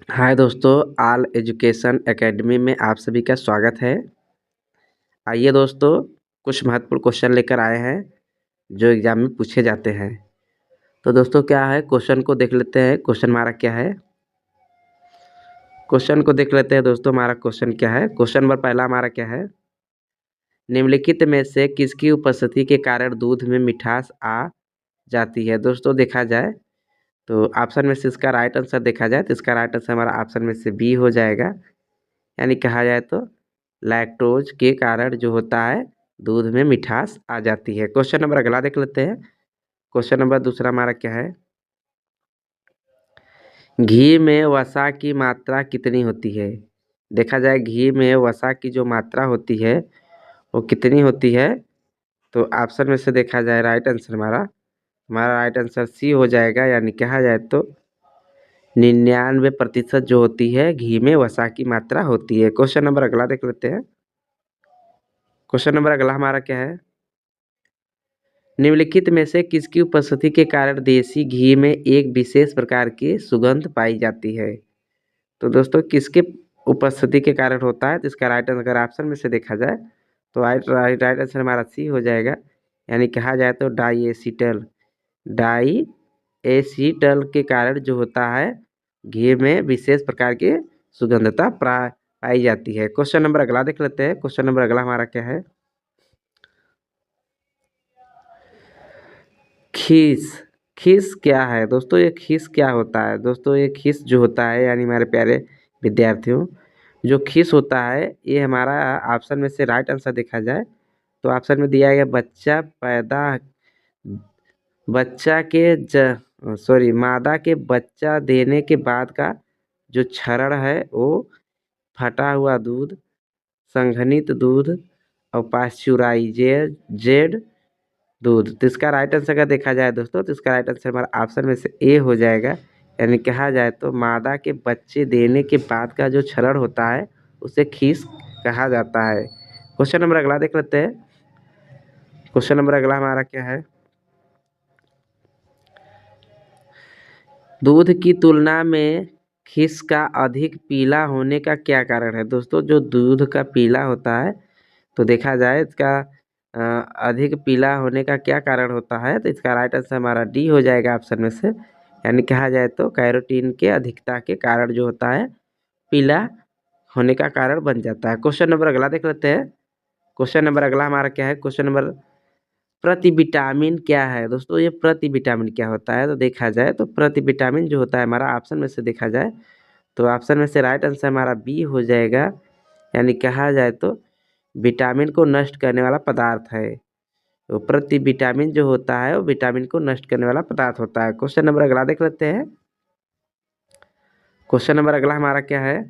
हाय दोस्तों, all education academy में आप सभी का स्वागत है। आइए दोस्तों, कुछ महत्वपूर्ण क्वेश्चन लेकर आए हैं जो एग्जाम में पूछे जाते हैं। तो दोस्तों क्या है, क्वेश्चन को देख लेते हैं। क्वेश्चन हमारा क्या है, क्वेश्चन को देख लेते हैं दोस्तों। हमारा क्वेश्चन क्या है, क्वेश्चन नंबर पहला हमारा क्या है, निम्नलिखित में से किसकी उपस्थिति के कारण दूध में मिठास आ जाती है। दोस्तों देखा जाए तो ऑप्शन में से इसका राइट आंसर देखा जाए तो इसका राइट आंसर हमारा ऑप्शन में से बी हो जाएगा। यानी कहा जाए तो लैक्टोज के कारण जो होता है दूध में मिठास आ जाती है। क्वेश्चन नंबर अगला देख लेते हैं। क्वेश्चन नंबर दूसरा हमारा क्या है, घी में वसा की मात्रा कितनी होती है। देखा जाए घी में वसा की जो मात्रा होती है वो कितनी होती है। तो ऑप्शन में से देखा जाए राइट आंसर हमारा हमारा राइट आंसर सी हो जाएगा। यानी कहा जाए तो 99% जो होती है घी में वसा की मात्रा होती है। क्वेश्चन नंबर अगला देख लेते हैं। क्वेश्चन नंबर अगला हमारा क्या है, निम्नलिखित में से किसकी उपस्थिति के कारण देसी घी में एक विशेष प्रकार की सुगंध पाई जाती है। तो दोस्तों किसके उपस्थिति के कारण होता है, तो इसका राइट आंसर अगर ऑप्शन में से देखा जाए तो राइट आंसर हमारा सी हो जाएगा। यानी कहा जाए तो डाई एसीटल के कारण जो होता है घी में विशेष प्रकार की सुगंधता पाई जाती है। क्वेश्चन नंबर अगला देख लेते हैं। क्वेश्चन नंबर अगला हमारा क्या है, खीस। खीस क्या है दोस्तों, ये खीस क्या होता है। दोस्तों ये खीस जो होता है, यानी हमारे प्यारे विद्यार्थियों, जो खीस होता है ये हमारा ऑप्शन में से राइट आंसर देखा जाए तो ऑप्शन में दिया गया बच्चा के सॉरी मादा के बच्चा देने के बाद का जो क्षरण है वो फटा हुआ दूध, संघनित दूध और पास्चुराइजेड दूध। तो इसका राइट आंसर अगर देखा जाए दोस्तों तो इसका राइट आंसर हमारा ऑप्शन में से ए हो जाएगा। यानी कहा जाए तो मादा के बच्चे देने के बाद का जो क्षरण होता है उसे खीस कहा जाता है। क्वेश्चन नंबर अगला देख लेते हैं। क्वेश्चन नंबर अगला हमारा क्या है, दूध की तुलना में खीस का अधिक पीला होने का क्या कारण है। दोस्तों जो दूध का पीला होता है तो देखा जाए इसका अधिक पीला होने का क्या कारण होता है, तो इसका राइट आंसर हमारा डी हो जाएगा ऑप्शन में से। यानी कहा जाए तो कैरोटीन के अधिकता के कारण जो होता है पीला होने का कारण बन जाता है। क्वेश्चन नंबर अगला देख लेते हैं। क्वेश्चन नंबर अगला हमारा क्या है, क्वेश्चन नंबर प्रतिविटामिन क्या है। दोस्तों ये प्रतिविटामिन क्या होता है, तो देखा जाए तो प्रतिविटामिन जो होता है हमारा ऑप्शन में से देखा जाए तो ऑप्शन में से राइट आंसर हमारा बी हो जाएगा। यानी कहा जाए तो विटामिन को नष्ट करने वाला पदार्थ है। तो प्रतिविटामिन जो होता है वो विटामिन को नष्ट करने वाला पदार्थ होता है। क्वेश्चन नंबर अगला देख लेते हैं। क्वेश्चन नंबर अगला हमारा क्या है,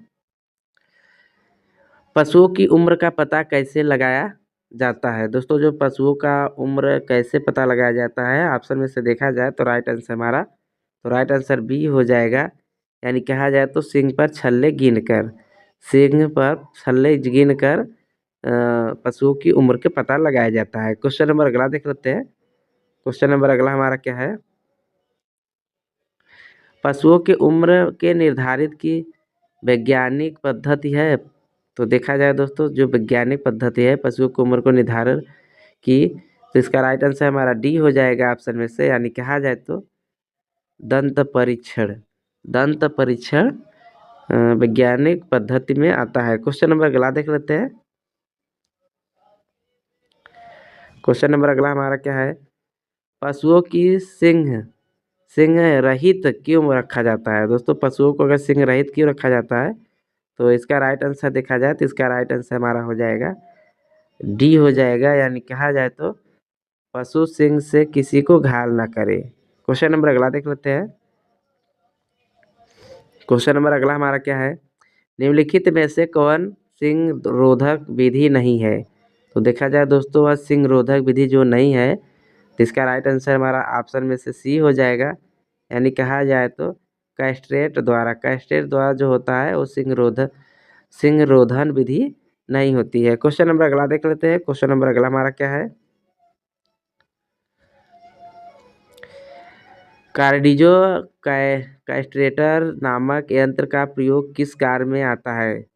पशुओं की उम्र का पता कैसे लगाया जाता है। दोस्तों जो पशुओं का उम्र कैसे पता लगाया जाता है, ऑप्शन में से देखा जाए तो राइट आंसर हमारा तो राइट आंसर बी हो जाएगा। यानी कहा जाए तो सींग पर छल्ले गिनकर, सींग पर छल्ले गिनकर पशुओं की उम्र के पता लगाया जाता है। क्वेश्चन नंबर अगला देख लेते हैं। क्वेश्चन नंबर अगला हमारा क्या है, पशुओं की उम्र के निर्धारित की वैज्ञानिक पद्धति है। तो देखा जाए दोस्तों जो वैज्ञानिक पद्धति है पशुओं की उम्र को निर्धारण की, तो इसका राइट आंसर हमारा डी हो जाएगा ऑप्शन में से। यानी कहा जाए तो दंत परीक्षण दंत परीक्षण वैज्ञानिक पद्धति में आता है। क्वेश्चन नंबर अगला देख लेते हैं। क्वेश्चन नंबर अगला हमारा क्या है, पशुओं की सिंह सिंह रहित क्यों रखा जाता है। दोस्तों पशुओं को अगर सिंह रहित क्यों रखा जाता है, तो इसका राइट आंसर देखा जाए तो इसका राइट आंसर हमारा हो जाएगा डी हो जाएगा। यानी कहा जाए तो पशु सिंह से किसी को घायल ना करे। क्वेश्चन नंबर अगला देख लेते हैं। क्वेश्चन नंबर अगला हमारा क्या है, निम्नलिखित में से कौन सिंह रोधक विधि नहीं है। तो देखा जाए दोस्तों वह सिंह रोधक विधि जो नहीं है तो इसका राइट आंसर हमारा ऑप्शन में से सी हो जाएगा। यानी कहा जाए तो कैस्ट्रेट द्वारा जो होता है वो सिंह रोधन विधि नहीं होती है। क्वेश्चन नंबर अगला देख लेते हैं। क्वेश्चन नंबर अगला हमारा क्या है, कार्डियो कैस्ट्रेटर नामक यंत्र का प्रयोग किस कार्य में आता है?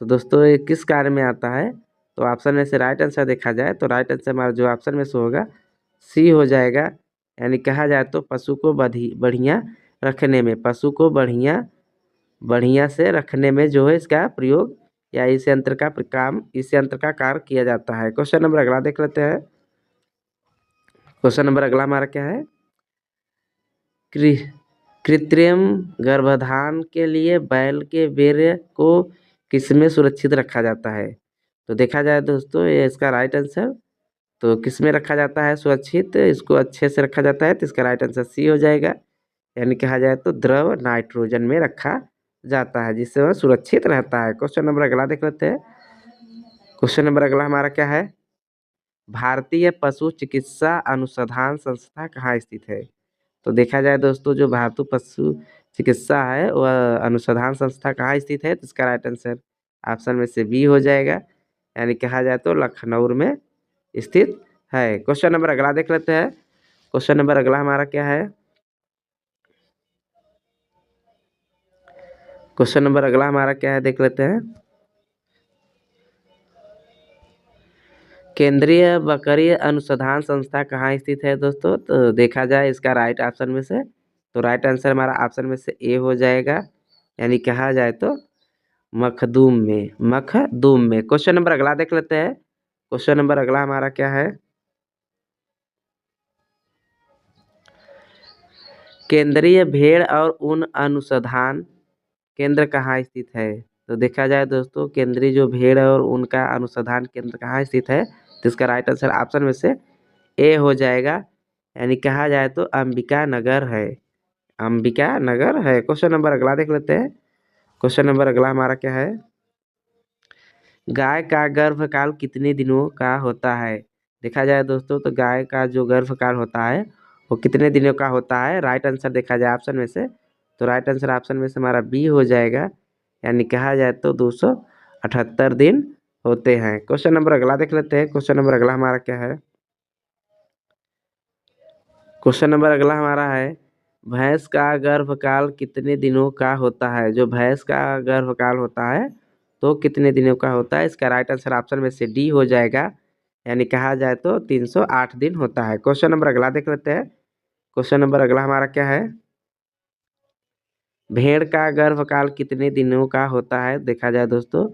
तो दोस्तों ये किस कार्य में आता है? तो ऑप्शन में से राइट आंसर देखा जाए तो राइट आंसर हमारा जो ऑप्शन में से होगा सी हो जाएगा। यानी कहा जाए तो पशु को बढ़िया रखने में, पशु को बढ़िया बढ़िया से रखने में जो है इसका प्रयोग या इस यंत्र का काम, इस यंत्र का कार्य किया जाता है। क्वेश्चन नंबर अगला देख लेते हैं। क्वेश्चन नंबर अगला हमारा क्या है? कृत्रिम गर्भाधान के लिए बैल के वीर्य को किसमें सुरक्षित रखा जाता है? तो देखा जाए दोस्तों ये इसका राइट आंसर तो किसमें रखा जाता है सुरक्षित, इसको अच्छे से रखा जाता है तो इसका राइट आंसर सी हो जाएगा। यानी कहा जाए तो द्रव नाइट्रोजन में रखा जाता है जिससे वह सुरक्षित रहता है। क्वेश्चन नंबर अगला देख लेते हैं। क्वेश्चन नंबर अगला हमारा क्या है? भारतीय पशु चिकित्सा अनुसंधान संस्था कहाँ स्थित है? तो देखा जाए दोस्तों जो भारतीय पशु चिकित्सा है वह अनुसंधान संस्था कहाँ स्थित है? तो इसका राइट आंसर ऑप्शन में से बी हो जाएगा। यानी कहा जाए तो लखनऊ में स्थित है। क्वेश्चन नंबर अगला देख लेते हैं। क्वेश्चन नंबर अगला हमारा क्या है? क्वेश्चन नंबर अगला हमारा क्या है देख लेते हैं। केंद्रीय बकरी अनुसंधान संस्था कहाँ स्थित है दोस्तों? तो देखा जाए इसका राइट ऑप्शन में से तो राइट आंसर हमारा ऑप्शन में से ए हो जाएगा। यानी कहा जाए तो मखदूम में, मखदूम में। क्वेश्चन नंबर अगला देख लेते हैं। क्वेश्चन नंबर अगला हमारा क्या है? केंद्रीय भेड़ और ऊन अनुसंधान केंद्र कहाँ स्थित है? तो देखा जाए दोस्तों केंद्रीय जो भेड़ और ऊन का अनुसंधान केंद्र कहाँ स्थित है? तो इसका राइट आंसर ऑप्शन में से ए हो जाएगा। यानी कहा जाए तो अंबिका नगर है, अंबिका नगर है। क्वेश्चन नंबर अगला देख लेते हैं। क्वेश्चन नंबर अगला हमारा क्या है? गाय का गर्भकाल कितने दिनों का होता है? देखा जाए दोस्तों तो गाय का जो गर्भकाल होता है वो कितने दिनों का होता है? राइट आंसर देखा जाए ऑप्शन में से तो राइट आंसर ऑप्शन में से हमारा बी हो जाएगा। यानी कहा जाए तो 278 दिन होते हैं। क्वेश्चन नंबर अगला देख लेते हैं। क्वेश्चन नंबर अगला हमारा क्या है? क्वेश्चन नंबर अगला हमारा है भैंस का गर्भकाल कितने दिनों का होता है? जो भैंस का गर्भकाल होता है तो कितने दिनों का होता है? इसका राइट आंसर ऑप्शन में से डी हो जाएगा। यानी कहा जाए तो 308 दिन होता है। क्वेश्चन नंबर अगला देख लेते हैं। क्वेश्चन नंबर अगला हमारा क्या है? भेड़ का गर्भकाल कितने दिनों का होता है? देखा जाए दोस्तों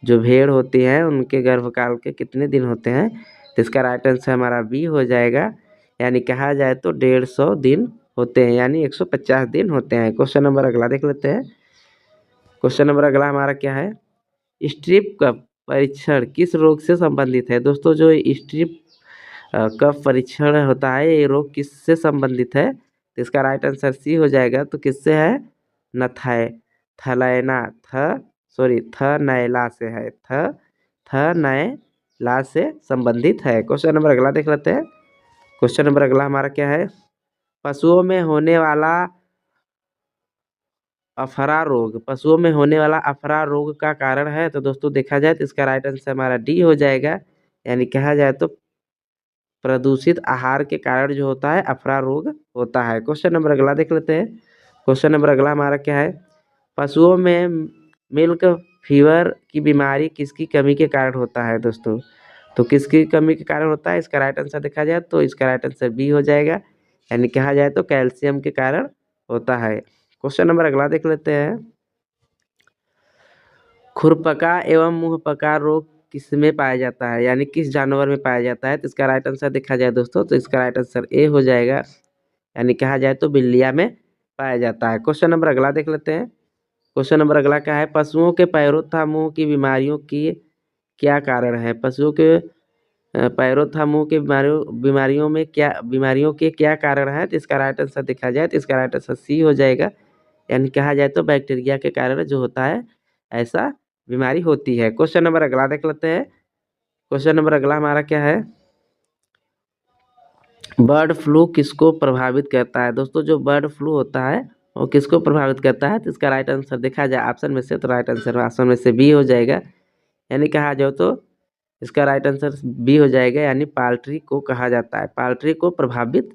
जो भेड़ होती है उनके गर्भकाल के कितने दिन होते हैं? तो इसका राइट आंसर हमारा बी हो जाएगा। यानी कहा जाए तो 150 दिन होते हैं, यानी 150 दिन होते हैं। क्वेश्चन नंबर अगला देख लेते हैं। क्वेश्चन नंबर अगला हमारा क्या है? स्ट्रिप कप परीक्षण किस रोग से संबंधित है? दोस्तों जो स्ट्रिप कप परीक्षण होता है ये रोग किससे संबंधित है? तो इसका राइट आंसर सी हो जाएगा। तो किससे है? नथाय थलैना थनैला से है, थनैला से संबंधित है। क्वेश्चन नंबर अगला देख लेते हैं। क्वेश्चन नंबर अगला हमारा क्या है? पशुओं में होने वाला अफरा रोग, पशुओं में होने वाला अफरा रोग का कारण है? तो दोस्तों देखा जाए तो इसका राइट आंसर हमारा डी हो जाएगा। यानी कहा जाए तो प्रदूषित आहार के कारण जो होता है अफरा रोग होता है। क्वेश्चन नंबर अगला देख लेते हैं। क्वेश्चन नंबर अगला हमारा क्या है? पशुओं में मिल्क फीवर की बीमारी किसकी कमी के कारण होता है दोस्तों? तो किसकी कमी के कारण होता है? इसका राइट आंसर देखा जाए तो इसका राइट आंसर बी हो जाएगा। यानी कहा जाए तो कैल्शियम के कारण होता है। क्वेश्चन नंबर अगला देख लेते हैं। खुरपका एवं मुंहपका रोग किसमें पाया जाता है? यानी किस जानवर में पाया जाता है? तो इसका राइट आंसर देखा जाए दोस्तों तो इसका राइट आंसर ए हो जाएगा। यानी कहा जाए तो बिल्लिया में पाया जाता है। क्वेश्चन नंबर अगला देख लेते हैं। क्वेश्चन नंबर अगला क्या है? पशुओं के पैरों तथा मुंह की बीमारियों की क्या कारण है? पशुओं के पैरों तथा मुंह के बीमारियों के क्या कारण है? तो इसका राइट आंसर देखा जाए तो इसका राइट आंसर सी हो जाएगा। यानी कहा जाए तो बैक्टीरिया के कारण जो होता है ऐसा बीमारी होती है। क्वेश्चन नंबर अगला देख लेते हैं। क्वेश्चन नंबर अगला हमारा क्या है? बर्ड फ्लू किसको प्रभावित करता है? दोस्तों जो बर्ड फ्लू होता है वो किसको प्रभावित करता है? तो इसका राइट आंसर देखा जाए ऑप्शन में से तो राइट आंसर ऑप्शन में से बी हो जाएगा। यानी कहा जाए तो इसका राइट आंसर बी हो जाएगा। यानी पाल्ट्री को कहा जाता है, पाल्ट्री को प्रभावित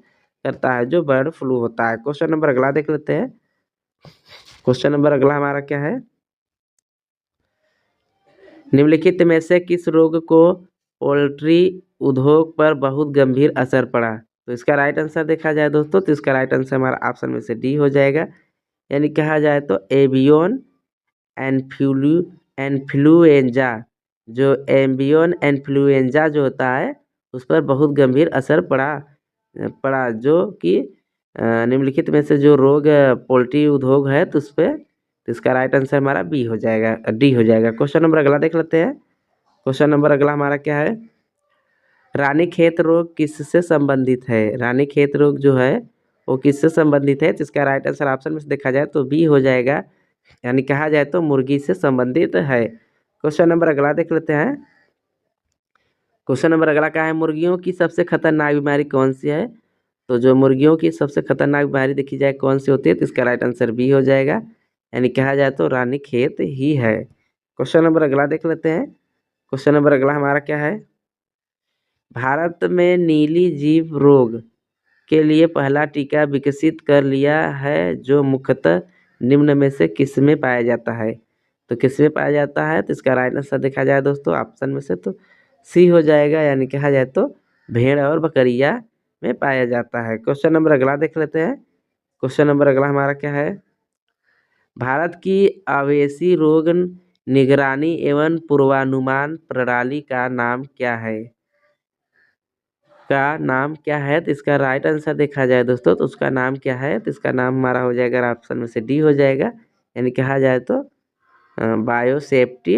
करता है जो बर्ड फ्लू होता है। क्वेश्चन नंबर अगला देख लेते हैं। क्वेश्चन नंबर अगला हमारा क्या है, निम्नलिखित में से किस रोग को पोल्ट्री उद्योग पर बहुत गंभीर असर पड़ा। तो इसका राइट आंसर देखा जाए दोस्तों, तो इसका राइट आंसर हमारा ऑप्शन में से डी हो जाएगा। यानी कहा जाए तो एवियन एन्फ्लुएंजा, जो एवियन एन्फ्लुएंजा जो होता है उस पर बहुत गंभीर असर पड़ा जो कि निम्नलिखित में से जो रोग पोल्ट्री उद्योग है तो उस पर, तो इसका राइट आंसर हमारा बी हो जाएगा, डी हो जाएगा। क्वेश्चन नंबर अगला देख लेते हैं। क्वेश्चन नंबर अगला हमारा क्या है, रानीखेत रोग किससे संबंधित है। रानीखेत रोग जो है वो किससे संबंधित है, तो इसका राइट आंसर ऑप्शन में से देखा जाए तो बी हो जाएगा। यानी कहा जाए तो मुर्गी से संबंधित है। क्वेश्चन नंबर अगला देख लेते हैं। क्वेश्चन नंबर अगला क्या है, मुर्गियों की सबसे खतरनाक बीमारी कौन सी है। तो जो मुर्गियों की सबसे खतरनाक बीमारी देखी जाए कौन सी होती है, तो इसका राइट आंसर बी हो जाएगा। यानी कहा जाए तो रानीखेत ही है। क्वेश्चन नंबर अगला देख लेते हैं। क्वेश्चन नंबर अगला हमारा क्या है, भारत में नीली जीव रोग के लिए पहला टीका विकसित कर लिया है जो मुख्यतः निम्न में से किस में पाया जाता है। तो किस में पाया जाता है, तो इसका राइट आंसर देखा जाए दोस्तों ऑप्शन में से तो सी हो जाएगा। यानी कहा जाए तो भेड़ और बकरिया में पाया जाता है। क्वेश्चन नंबर अगला देख लेते हैं। क्वेश्चन नंबर अगला हमारा क्या है, भारत की आवेशी रोग निगरानी एवं पूर्वानुमान प्रणाली का नाम क्या है। तो इसका राइट आंसर देखा जाए दोस्तों तो उसका नाम क्या है, तो इसका नाम हमारा हो जाएगा ऑप्शन में से डी हो जाएगा। यानी कहा जाए तो बायोसेफ्टी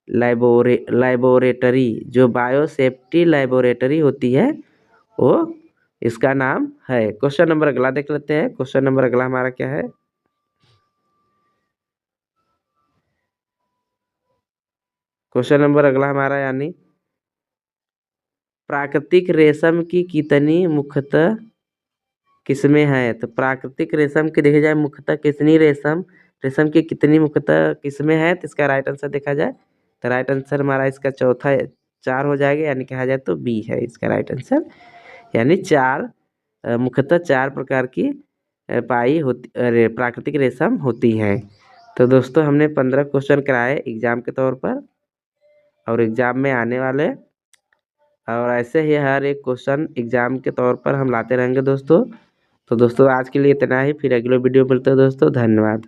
लैबोरेटरी, जो बायोसेफ्टी लैबोरेटरी होती है वो इसका नाम है। क्वेश्चन नंबर अगला देख लेते हैं। क्वेश्चन नंबर अगला हमारा क्या है, क्वेश्चन नंबर अगला हमारा यानी प्राकृतिक रेशम की कितनी मुख्यतः किस्में हैं। तो प्राकृतिक रेशम की देखी जाए मुख्यतः कितनी रेशम की कितनी मुख्यतः किस्में हैं, तो इसका राइट आंसर देखा जाए तो राइट आंसर हमारा इसका चौथा 4 हो जाएगा। यानी कहा जाए तो बी है इसका राइट आंसर। यानी मुख्यतः 4 प्रकार की प्राकृतिक रेशम होती हैं। तो दोस्तों हमने 15 क्वेश्चन कराए एग्जाम के तौर पर और एग्जाम में आने वाले, और ऐसे ही हर एक क्वेश्चन एग्जाम के तौर पर हम लाते रहेंगे दोस्तों। तो दोस्तों आज के लिए इतना ही, फिर अगले वीडियो मिलते हैं दोस्तों, धन्यवाद।